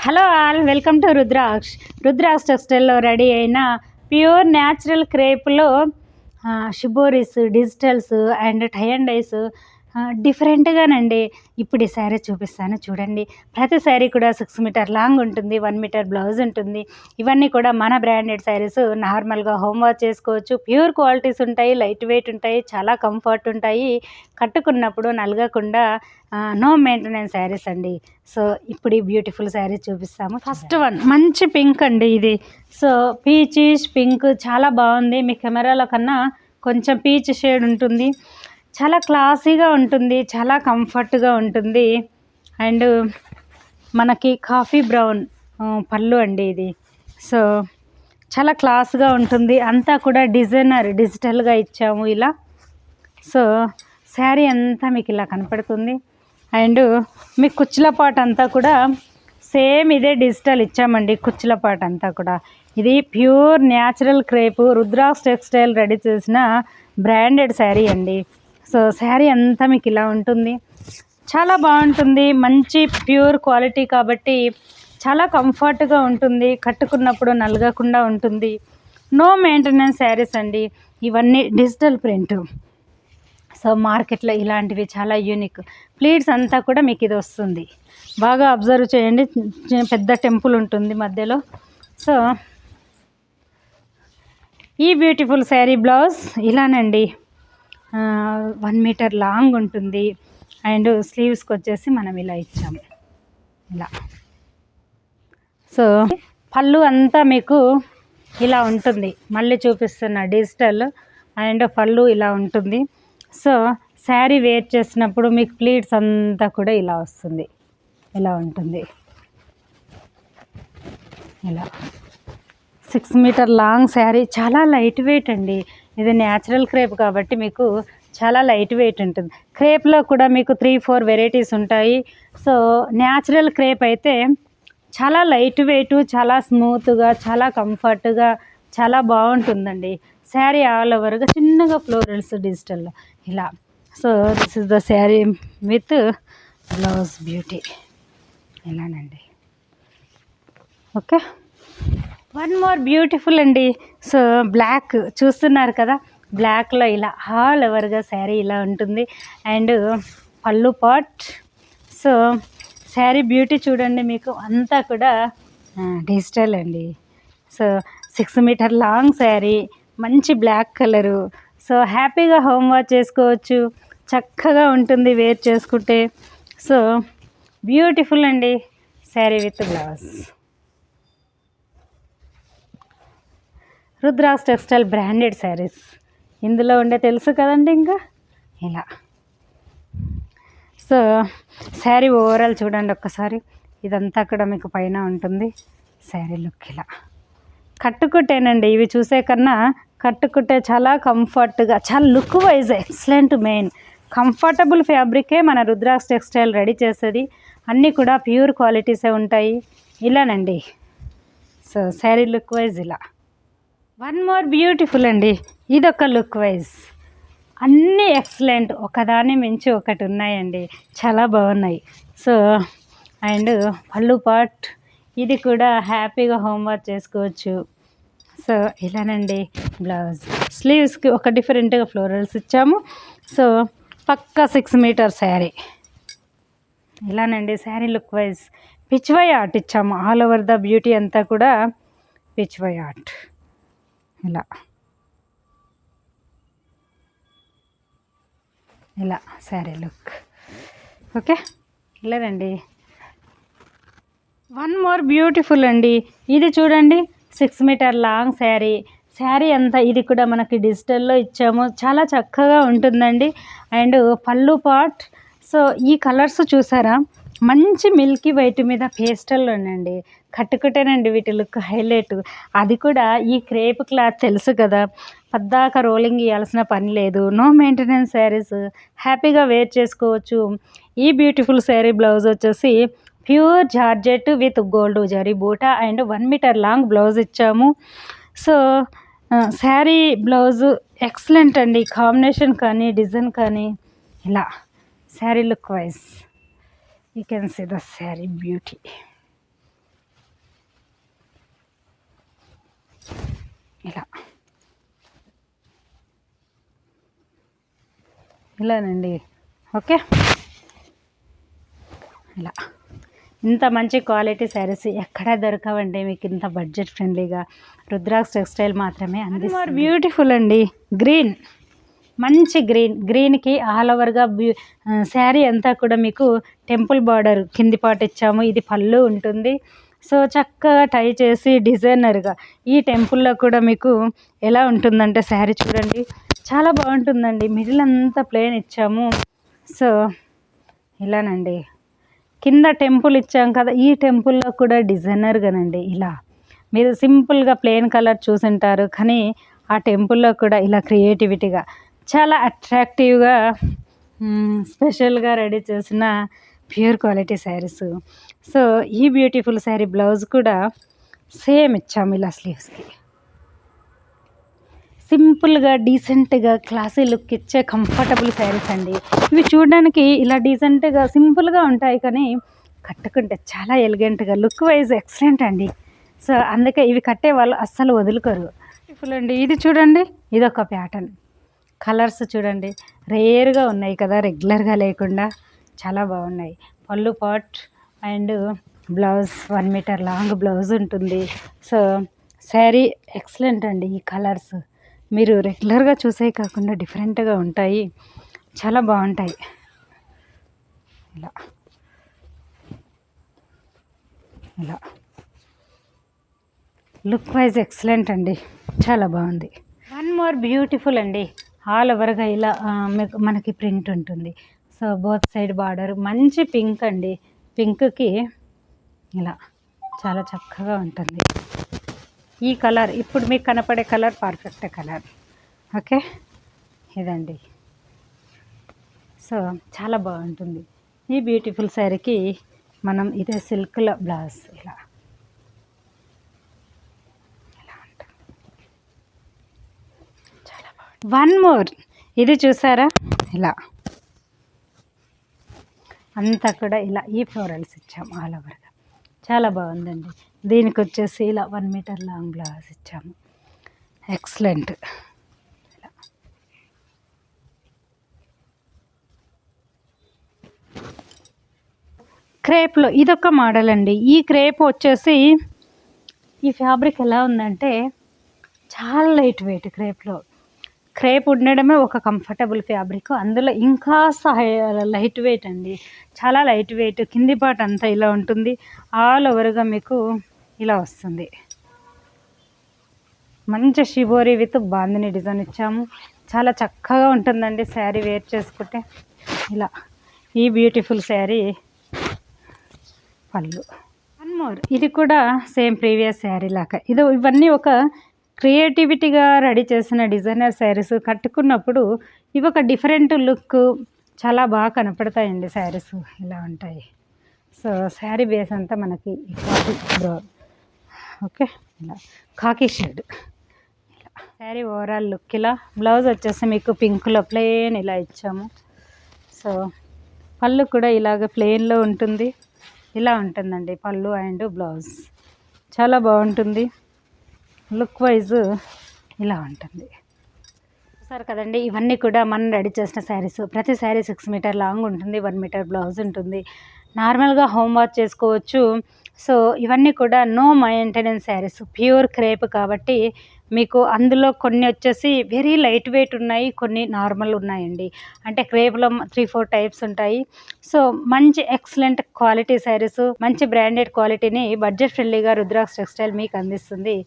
Hello all, welcome to Rudraksha టెక్స్టైల్లో ready అయిన pure natural క్రేప్లో shiboris, digitals and tie and dyes డిఫరెంట్గానండి. ఇప్పుడు ఈ శారీ చూపిస్తాను చూడండి. ప్రతి శారీ కూడా 6 మీటర్ లాంగ్ ఉంటుంది, 1 మీటర్ బ్లౌజ్ ఉంటుంది. ఇవన్నీ కూడా మన బ్రాండెడ్ శారీస్. నార్మల్గా హోమ్ వాష్ చేసుకోవచ్చు. ప్యూర్ క్వాలిటీస్ ఉంటాయి, లైట్ వెయిట్ ఉంటాయి, చాలా కంఫర్ట్ ఉంటాయి. కట్టుకున్నప్పుడు నలగకుండా నో మెయింటెనెన్స్ శారీస్ అండి. సో ఇప్పుడు ఈ బ్యూటిఫుల్ శారీ చూపిస్తాము. ఫస్ట్ వన్ మంచి పింక్ అండి ఇది. సో పీచ్ పింక్ చాలా బాగుంది. మీ కెమెరాలో కన్నా కొంచెం పీచ్ షేడ్ ఉంటుంది. చాలా క్లాసీగా ఉంటుంది, చాలా కంఫర్ట్గా ఉంటుంది. అండ్ మనకి కాఫీ బ్రౌన్ పళ్ళు అండి ఇది. సో చాలా క్లాస్గా ఉంటుంది. అంతా కూడా డిజిటల్గా ఇచ్చాము ఇలా. సో శారీ అంతా మీకు ఇలా కనపడుతుంది. అండ్ మీకు కుచ్చుల పాటు అంతా కూడా సేమ్ ఇదే డిజిటల్ ఇచ్చామండి. కుచ్చుల పాటు అంతా కూడా ఇది ప్యూర్ న్యాచురల్ క్రేపు రుద్రాక్ష టెక్స్టైల్ రెడీ చేసిన బ్రాండెడ్ శారీ అండి. సో శారీ అంతా మీకు ఇలా ఉంటుంది, చాలా బాగుంటుంది. మంచి ప్యూర్ క్వాలిటీ కాబట్టి చాలా కంఫర్ట్గా ఉంటుంది. కట్టుకున్నప్పుడు నలగకుండా ఉంటుంది. నో మెయింటెనెన్స్ శారీస్ అండి. ఇవన్నీ డిజిటల్ ప్రింట్. సో మార్కెట్లో ఇలాంటివి చాలా యూనిక్. ప్లీట్స్ అంతా కూడా మీకు ఇది వస్తుంది. బాగా అబ్జర్వ్ చేయండి, పెద్ద టెంపుల్ ఉంటుంది మధ్యలో. సో ఈ బ్యూటిఫుల్ శారీ బ్లౌజ్ ఇలానండి, 1 మీటర్ లాంగ్ ఉంటుంది. అండ్ స్లీవ్స్కి వచ్చేసి మనం ఇలా ఇచ్చాము ఇలా. సో పళ్ళు అంతా మీకు ఇలా ఉంటుంది. మళ్ళీ చూపిస్తున్న డిజిటల్ అండ్ పళ్ళు ఇలా ఉంటుంది. సో శారీ వేర్ చేసినప్పుడు మీకు ప్లీట్స్ అంతా కూడా ఇలా వస్తుంది, ఇలా ఉంటుంది. ఇలా 6 మీటర్ లాంగ్ శారీ, చాలా లైట్ వెయిట్ అండి. ఇది న్యాచురల్ క్రేప్ కాబట్టి మీకు చాలా లైట్ వెయిట్ ఉంటుంది. క్రేప్లో కూడా మీకు 3-4 వెరైటీస్ ఉంటాయి. సో న్యాచురల్ క్రేప్ అయితే చాలా లైట్ వెయిట్, చాలా స్మూత్గా, చాలా కంఫర్ట్గా, చాలా బాగుంటుందండి. శారీ ఆల్ ఓవర్గా చిన్నగా ఫ్లోరల్స్ డిజిటల్లో ఇలా. So this is the sari with blouse beauty ఇలానండి. ఓకే, వన్ మోర్ బ్యూటిఫుల్ అండి. సో బ్లాక్ చూస్తున్నారు కదా, బ్లాక్లో ఇలా ఆల్ ఓవర్గా శారీ ఇలా ఉంటుంది. అండ్ పళ్ళు పాట్. సో శారీ బ్యూటీ చూడండి, మీకు అంతా కూడా డిజిటల్ అండి. సో 6 మీటర్ లాంగ్ శారీ, మంచి బ్లాక్ కలరు. సో హ్యాపీగా హోమ్ వాష్ చేసుకోవచ్చు, చక్కగా ఉంటుంది వేర్ చేసుకుంటే. సో బ్యూటిఫుల్ అండి sari with blouse. Rudraksha textile branded saris ఇందులో ఉండే తెలుసు కదండి. ఇంకా ఇలా. సో శారీ ఓవరాల్ చూడండి ఒక్కసారి. ఇదంతా కూడా మీకు పైన ఉంటుంది. శారీ లుక్ ఇలా. కట్టుకుంటేనండి, ఇవి చూసే కన్నా కట్టుకుంటే చాలా కంఫర్ట్గా, చాలా look wise excellent. Main comfortable ఫ్యాబ్రికే మన రుద్రాక్ష టెక్స్టైల్ రెడీ చేసేది. అన్నీ కూడా ప్యూర్ క్వాలిటీసే ఉంటాయి. ఇలానండి. సో శారీ లుక్ వైజ్ ఇలా. వన్ మోర్ బ్యూటిఫుల్ అండి. ఇదొక లుక్ వైజ్, అన్నీ ఎక్సలెంట్, ఒకదాని మించి ఒకటి ఉన్నాయండి, చాలా బాగున్నాయి. సో అండ్ పళ్ళు పాట్, ఇది కూడా హ్యాపీగా హోమ్ వాష్ చేసుకోవచ్చు. సో ఇలానండి బ్లౌజ్. స్లీవ్స్కి ఒక డిఫరెంట్గా ఫ్లోరల్స్ ఇచ్చాము. సో పక్కా 6 మీటర్ శారీ ఇలానండి. Sari look wise Pichwai art ఇచ్చాము. ఆల్ ఓవర్ ద బ్యూటీ అంతా కూడా పిచ్వై ఆర్ట్ ఇలా. ఇలా శారీ లుక్. ఓకే, ఇలానండి. వన్ మోర్ బ్యూటిఫుల్ అండి. ఇది చూడండి, 6 మీటర్ లాంగ్ శారీ. శారీ అంతా ఇది కూడా మనకి డిజిటల్లో ఇచ్చాము, చాలా చక్కగా ఉంటుందండి. అండ్ పళ్ళు పాట్. సో ఈ కలర్స్ చూసారా, మంచి మిల్కీ వైట్ మీద పేస్టల్లోనండి. కట్టుకుంటేనండి వీటి లుక్ హైలైట్. అది కూడా ఈ క్రేప్ క్లాత్ తెలుసు కదా, పద్దాక రోలింగ్ ఇవ్వాల్సిన పని లేదు. నో మెయింటెనెన్స్ శారీస్, హ్యాపీగా వేర్ చేసుకోవచ్చు. ఈ బ్యూటిఫుల్ శారీ బ్లౌజ్ వచ్చేసి pure georgette with gold zari buta and 1 metre long blouse ఇచ్చాము. సో శారీ బ్లౌజ్ ఎక్సలెంట్ అండి. కాంబినేషన్ కానీ డిజైన్ కానీ ఇలా. Sari look wise you can see the sari beauty. ఇలానండి. ఓకే, ఇలా ఇంత మంచి క్వాలిటీ శారీస్ ఎక్కడా దొరకవండి మీకు ఇంత బడ్జెట్ ఫ్రెండ్లీగా. రుద్రాక్ష టెక్స్టైల్ మాత్రమే అందిస్తారు. బ్యూటిఫుల్ అండి, గ్రీన్, మంచి గ్రీన్కి ఆల్ ఓవర్గా శారీ అంతా కూడా మీకు టెంపుల్ బార్డర్ కింది పాటు ఇచ్చాము. ఇది పళ్ళు ఉంటుంది. సో చక్కగా టై చేసి డిజైనర్గా ఈ టెంపుల్లో కూడా మీకు ఎలా ఉంటుందంటే శారీ చూడండి, చాలా బాగుంటుందండి. మిడిల్ అంతా ప్లెయిన్ ఇచ్చాము. సో ఇలానండి, కింద టెంపుల్ ఇచ్చాం కదా, ఈ టెంపుల్లో కూడా డిజైనర్గానండి. ఇలా మీరు సింపుల్గా ప్లెయిన్ కలర్ చూసుంటారు, కానీ ఆ టెంపుల్లో కూడా ఇలా క్రియేటివిటీగా చాలా అట్రాక్టివ్గా స్పెషల్గా రెడీ చేసిన ప్యూర్ క్వాలిటీ శారీస్. సో ఈ బ్యూటిఫుల్ శారీ బ్లౌజ్ కూడా సేమ్ ఇచ్చాము ఇలా స్లీవ్స్కి. సింపుల్గా డీసెంట్గా క్లాసీ లుక్ ఇచ్చే కంఫర్టబుల్ శారీస్ అండి. ఇవి చూడడానికి ఇలా డీసెంట్గా సింపుల్గా ఉంటాయి, కానీ కట్టుకుంటే చాలా ఎలిగెంట్గా లుక్ వైజ్ ఎక్సలెంట్ అండి. సో అందుకే ఇవి కట్టే వాళ్ళు అస్సలు వదులుకోరు. బ్యూటిఫుల్ అండి. ఇది చూడండి, ఇదొక ప్యాటర్న్. కలర్స్ చూడండి, రేర్గా ఉన్నాయి కదా, రెగ్యులర్గా లేకుండా చాలా బాగున్నాయి. పళ్ళు పాట్ and blouse 1 metre long blouse ఉంటుంది. సో శారీ ఎక్సలెంట్ అండి. ఈ కలర్స్ మీరు రెగ్యులర్గా చూసే కాకుండా డిఫరెంట్గా ఉంటాయి, చాలా బాగుంటాయి. ఇలా ఇలా లుక్ వైజ్ ఎక్సలెంట్ అండి, చాలా బాగుంది. వన్ మోర్ బ్యూటిఫుల్ అండి, ఆల్ ఓవర్గా ఇలా మనకి ప్రింట్ ఉంటుంది. సో బోత్ సైడ్ బార్డర్ మంచి పింక్ అండి, పింక్కి ఇలా చాలా చక్కగా ఉంటుంది. ఈ కలర్ ఇప్పుడు మీకు కనపడే కలర్ పర్ఫెక్ట్ కలర్. ఓకే, ఇదండి. సో చాలా బాగుంటుంది. ఈ బ్యూటిఫుల్ శారీకి మనం ఇదే సిల్క్లో బ్లౌజ్ ఇలా ఉంటుంది, చాలా బాగుంటుంది. వన్ మోర్, ఇది చూసారా, ఇలా అంతా కూడా ఇలా ఈ ఫ్లోరల్స్ ఇచ్చాము ఆల్ ఓవర్గా, చాలా బాగుందండి. దీనికి వచ్చేసి ఇలా 1 మీటర్ లాంగ్ బ్లౌజ్ ఇచ్చాము, ఎక్సలెంట్. ఇలా క్రేప్లో ఇదొక మోడల్ అండి. ఈ క్రేప్ వచ్చేసి ఈ ఫ్యాబ్రిక్ ఎలా ఉందంటే చాలా లైట్ వెయిట్. క్రేప్ ఉండడమే ఒక కంఫర్టబుల్ ఫ్యాబ్రిక్, అందులో ఇంకా లైట్ వెయిట్ అండి, చాలా లైట్ వెయిట్. కింది పార్ట్ అంతా ఇలా ఉంటుంది, ఆల్ ఓవర్గా మీకు ఇలా వస్తుంది. మంచి షిబోరి విత్ బాందిని డిజైన్ ఇచ్చాము, చాలా చక్కగా ఉంటుందండి శారీ వేర్ చేసుకుంటే. ఇలా ఈ బ్యూటిఫుల్ శారీ పళ్ళు. వన్ మోర్, ఇది కూడా సేమ్ ప్రీవియస్ శారీ లాగా ఇవన్నీ ఒక క్రియేటివిటీగా రెడీ చేసిన డిజైనర్ శారీస్. కట్టుకున్నప్పుడు ఇవి ఒక డిఫరెంట్ లుక్, చాలా బాగా కనపడతాయండి శారీస్, ఇలా ఉంటాయి. సో శారీ బేస్ అంతా మనకి కాఫీ బ్రౌన్, ఓకే, ఇలా కాకి షేడ్. ఇలా శారీ ఓవరాల్ లుక్ ఇలా. బ్లౌజ్ వచ్చేసి మీకు పింక్లో ప్లెయిన్ ఇలా ఇచ్చాము. సో పళ్ళు కూడా ఇలాగ ప్లెయిన్లో ఉంటుంది, ఇలా ఉంటుందండి పళ్ళు అండ్ బ్లౌజ్, చాలా బాగుంటుంది. లుక్ వైజ్ ఇలా ఉంటుంది. చూసారు కదండి, ఇవన్నీ కూడా మనం రెడీ చేసిన శారీస్. ప్రతి శారీ 6 మీటర్ లాంగ్ ఉంటుంది, 1 మీటర్ బ్లౌజ్ ఉంటుంది. నార్మల్గా హోమ్ వాష్ చేసుకోవచ్చు. సో ఇవన్నీ కూడా no maintenance saris, pure crepe కాబట్టి మీకు అందులో కొన్ని వచ్చేసి వెరీ లైట్ వెయిట్ ఉన్నాయి, కొన్ని నార్మల్ ఉన్నాయండి. అంటే క్రేప్లో 3-4 టైప్స్ ఉంటాయి. సో మంచి ఎక్సలెంట్ క్వాలిటీ శారీస్, మంచి బ్రాండెడ్ క్వాలిటీని బడ్జెట్ ఫ్రెండ్లీగా రుద్రాక్ష టెక్స్టైల్ మీకు అందిస్తుంది.